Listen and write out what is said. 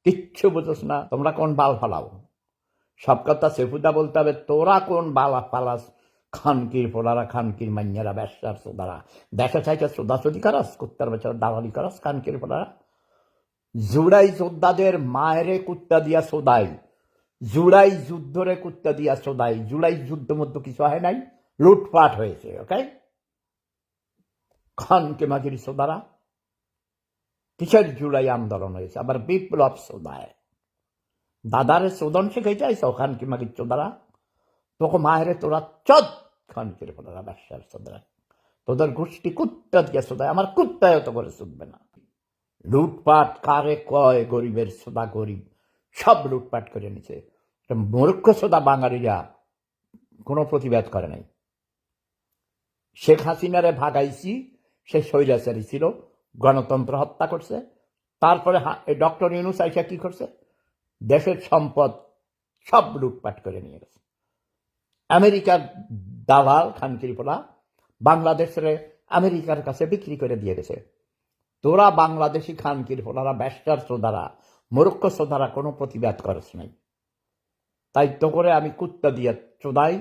কিচ্ছু বুঝোস না, তোমরা কোন বাল ফালাও। সব কথা সেফুদা বলতে হবে, তোরা কোন বালা ফালাস। খানকির পোলারা, খানকির মাইয়ারা, ব্যবসার সোদারা, দেখা চাইছে সোদাসুদি করাস, কুত্তার বছর দালালি করাস। খানকির পোলারা জুড়াই যোদ্ধাদের মায়েরে কুত্তা দিয়া সোদাই, জুড়াই যুদ্ধরে কুত্তা দিয়া সোদাই। জুলাই যুদ্ধ মধ্যে কিছু হয় নাই, লুটপাট হয়েছে। ওকে, খানকে মাঝির সোদারা, কিসের জুলাই আন্দোলন হয়েছে, আবার বিপ্লব সোদায়। দাদারে চোদন শিখে চাইছ খানকি মাগির চোদারা, তোকে মায়েরে তোরা চদ। খানকির পোলারা, ব্যবসার সোদারা, তোদের গোষ্ঠী কুত্তা দিয়ে সোদায়, আমার কুত্তায় তো করে চুদবে না। লুটপাট কারে কয়, গরিবের সোদা গরিব, সব লুটপাট করে নিছে। মূর্খ সোদা বাঙালিরা কোনো প্রতিবাদ করে নাই। শেখ হাসিনারে ভাগাইছি, সে স্বৈরাচারী ছিল, গণতন্ত্র হত্যা করছে। তারপরে ডক্টর ইউনূস আইসা কি করছে, দেশের সম্পদ সব লুটপাট করে নিয়ে গেছে। আমেরিকার দালাল খানকির পোলা বাংলাদেশের আমেরিকার কাছে বিক্রি করে দিয়ে গেছে। তোরা বাংলাদেশি খানকির পোলারা, ব্যবসার শ্রোধারা, মূর্খ শ্রোধারা কোনো প্রতিবাদ করিস নাই। তাই তো করে আমি কুত্তা দিয়ে চোদাই,